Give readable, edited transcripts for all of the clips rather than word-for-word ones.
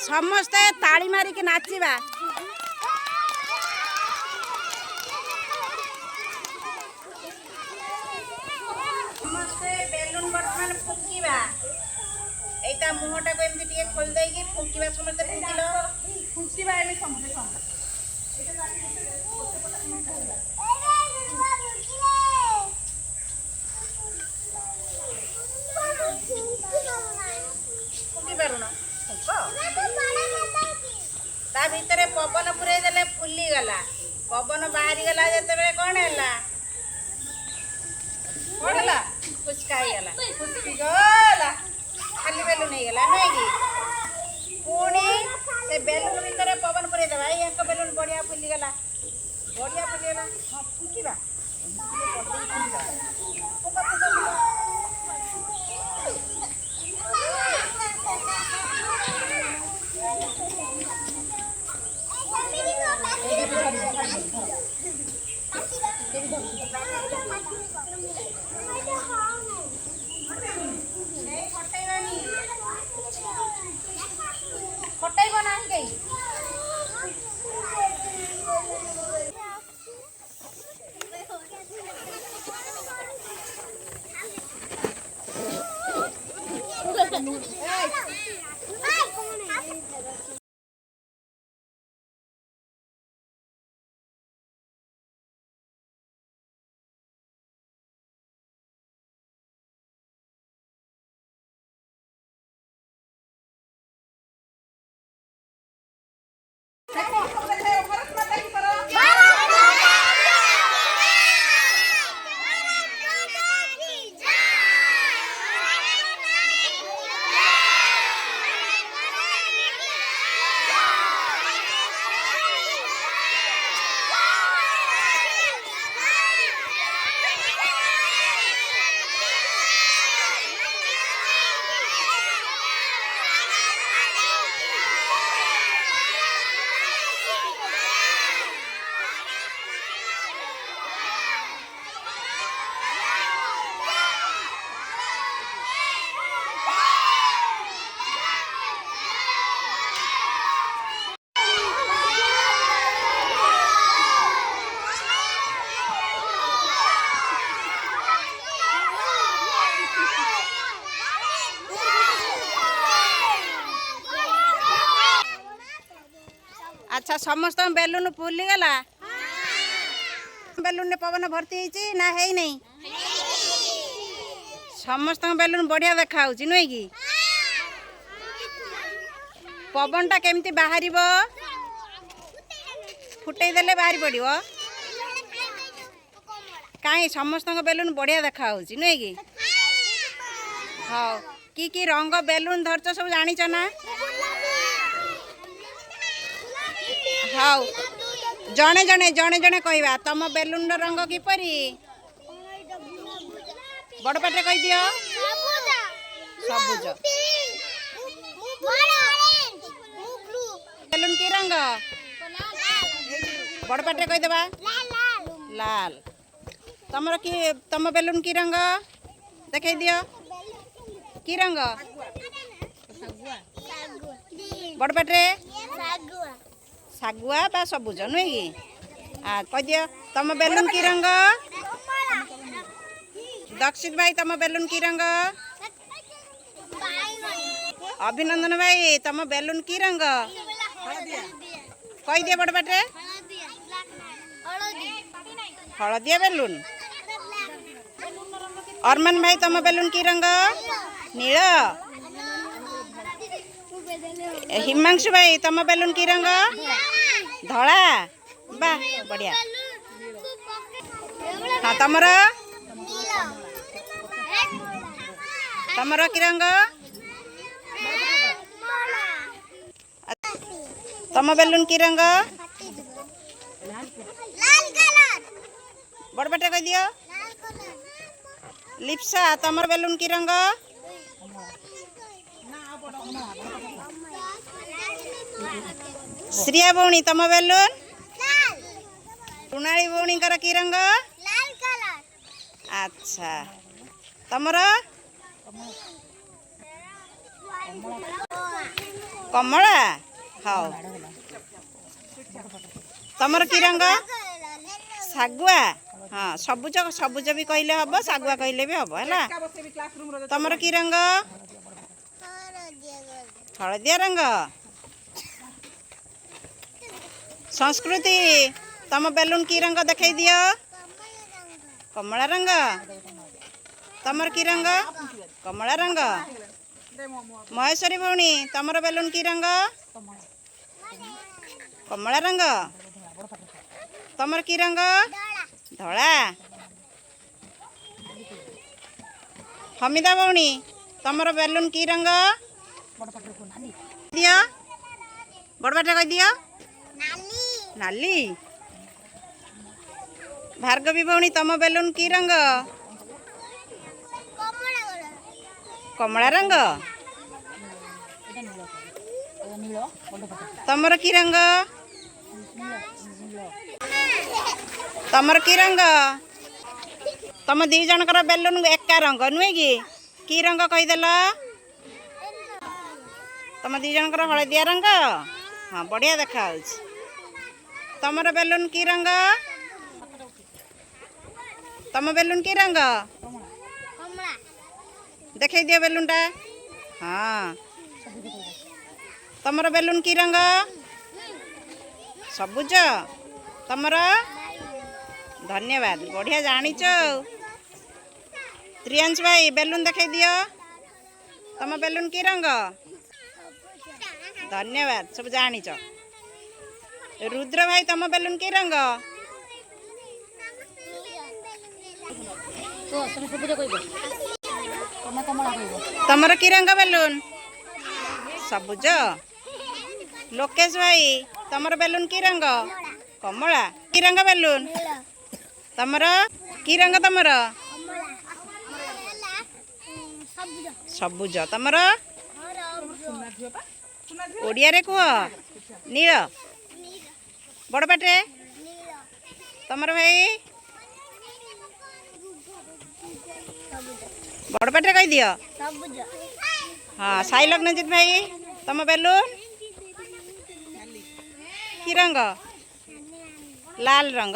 समस्ते ताली मारिक नाचिबा। समस्ते बेलून बर्तमान फुकिबा। एटा मुहटा को एमती टिके खोल देकी फुकिबा। समस्ते फुकिलो फुकिबा एमे समस्ते ता भितर पवन पुरे देले फुली गला। पवन बाहरी गला जेते कौन है पड़ला फुचका गला फुचकी गला खाली बेलून नहीं गला नहीं कि पुणी से बेलून भितर पवन पुरे देवा। एक बेलून बढ़िया फुली गला हाँ फुकिबा फटाइब ना कहीं अच्छा समस्त बेलून फुली गला। बेलून ने पवन भर्ती होती ना है नहीं समस्त बेलून बढ़िया देखा होची नुई कि पवन टा केमती बाहर फुटे देले बाहरी पड़ो कहीं समस्त बेलून बढ़िया देखा होची नुई कि हाँ कि रंग बेलून धरच सब जानिच ना हाँ जड़े जड़े जड़े जड़े कहवा तुम बेलून रंग किपरी बड़ पाटे कह दियो सबुज बेलून की रंग बड़ पाटे कह देबा लाल तुमर कि तुम बेलून की रंग देख दियो की रंग बड़ पाटे सागुआ बा सबुज नुहे कि कह दियो तुम बेलून की रंग दक्षित भाई तुम बेलून की रंग अभिनंदन भाई तुम बेलून की रंग कह दिए बड़ बाटे हलदिया बेलून अरमान भाई तुम बेलून की रंग नील हिमांशु भाई तुम बेलून की रंग धड़ा बा बढ़िया हाँ तमर तमर की रंग तुम बेलून की रंग बड़ बेटे कह दियो लिप्सा तमर बेलून की रंग श्रिया भौणी तुम बेलून रुणाली भौणी की रंग अच्छा तमर कमला हाँ तमर की रंग शागुआ हाँ सबुज सबुज भी कहले हम शागुआ कहले भी हम है तमर की रंग हलदिया रंग संस्कृति तम बेलून की रंग देखई दियो कमला रंग तमर की रंग कमला रंग महेश्वरी भौणी तमर बेलून की रंग कमला रंग तमर की रंग धला हमिदा भौणी तमर बेलून की रंग दियो बड़बाटे कह दियो नाली भार्गवी भौणी तम बेलून की रंग कमला रंग तमर की रंग तमर की रंग तम दी जनकर बेलून एका रंग नुहे कि रंग कहीदेल तम दी जनकर हलदिया रंग हाँ बढ़िया देखा तमर बेलून की रंग तम बेलून की रंग देखे दियो बेलून टा हाँ तमर बेलून की रंग सबुज तमर धन्यवाद बढ़िया जानिच त्रियांश भाई बेलून देखे दियो तम बेलून की रंग धन्यवाद सब जानिच रुद्र भाई तम बेलून की रंग तमर की रंग बेलून सबुज लोकेश भाई तमर बेलून की रंग कमला की रंग बेलून तमर की रंग तमर सबुज तमर ओडिया रे कह नील बड़पाटे तमर भाई बड़पाटे कह दियो हाँ साई लग्नजित भाई तम बेलून की रंग लाल रंग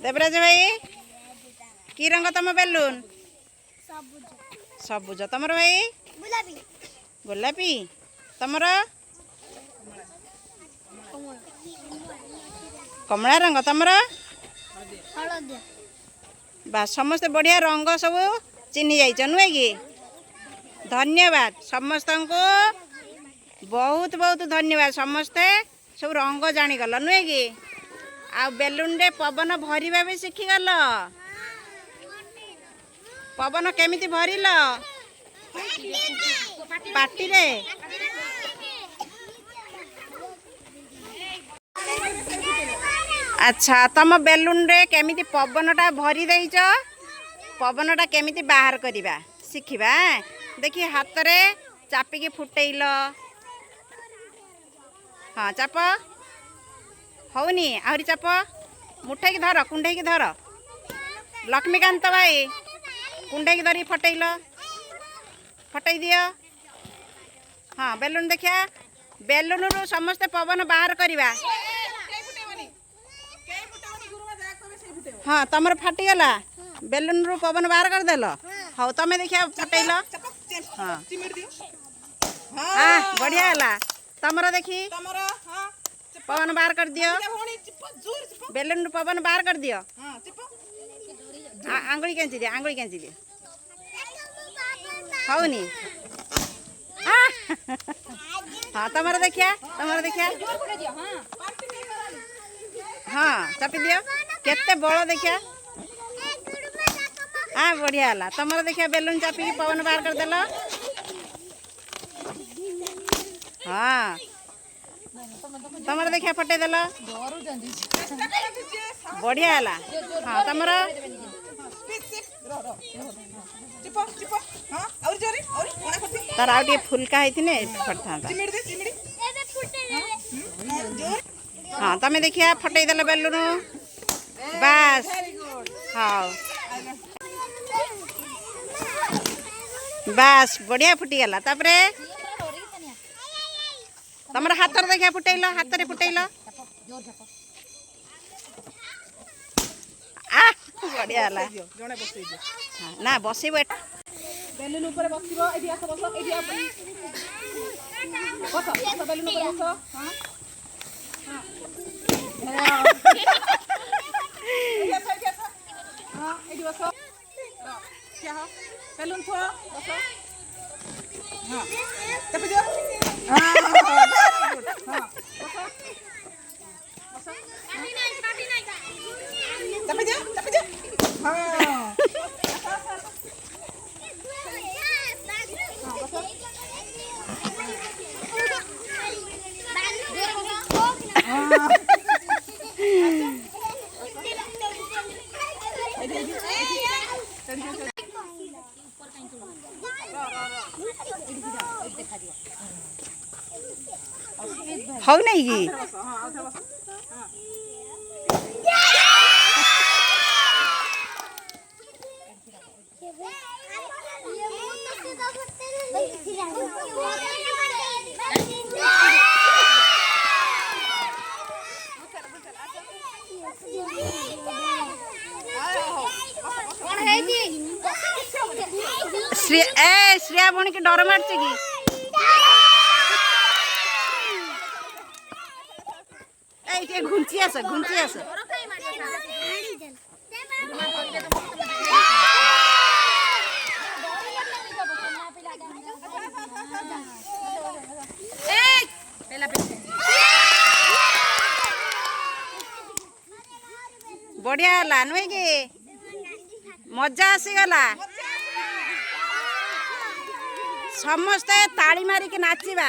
देवराज भाई की रंग तम बेलून सबुज तमर भाई गोलापी तमर कमला रंग तमर बा समस्त बढ़िया रंग सब चिन्ह जाइछ नुहे कि धन्यवाद समस्त को बहुत बहुत धन्यवाद समस्ते सब रंग जानीगल नुहे कि आ बेलून रे पवन भरिबा भी शिखीगल पवन केमिति भरिल पाटी रे अच्छा तम बेलून रे केमिति पवनटा भरी देइछ पवनटा केमिति बाहर करिबा शिखिबा देखि हाथ रे चापिकी फुटेइल हाँ चाप हौनी आहरी चाप मुठाई धर कुंडे की धर लक्ष्मीकांत भाई कुंडे की धरी फटेइल फटई दियो हाँ बेलून देखिया बेलून रु समस्ते पवन बाहर करिबा हाँ तमर फाटीगला बेलून रु पवन बाहर करदेल हाँ तमें देखिया फटेइल हाँ हाँ बढ़िया है तमर देखी पवन बाहर कर दियो बेलून रु पवन बाहर कर दियो आंगुली कैंची दे आंगुली कैंची दे हौनी हाँ तमर देखिया हाँ चापी दियो केते बड़ देखिया हाँ बढ़िया है तमर देखिया बेलून चापी पवन बाहर कर देल हाँ तमर देखिया फटे देल बढ़िया है हाँ तमर तार आउ टे फुलका होती फटता हाँ तमें देखिया फटई देल बेलून बस हाँ बास बढ़िया फुटीगला तापरे तुम हाथ देखा फुटेल हाथ में फुटेल बढ़िया ना बस बेलून ऊपर बसिबो एठी आस बस एठी बस बस बेलून ऊपर बस हां हां एठी बस क्या हो बेलून थो बस हां तब जो हां गुड हां बस पाटी नहीं तब जो हां हो नहीं की श्रेया भौणी के डर मारचे कि घुंची आस बढ़िया है नुहे कि मजा आसीगला समस्ते ताली मारिक नाचिबा।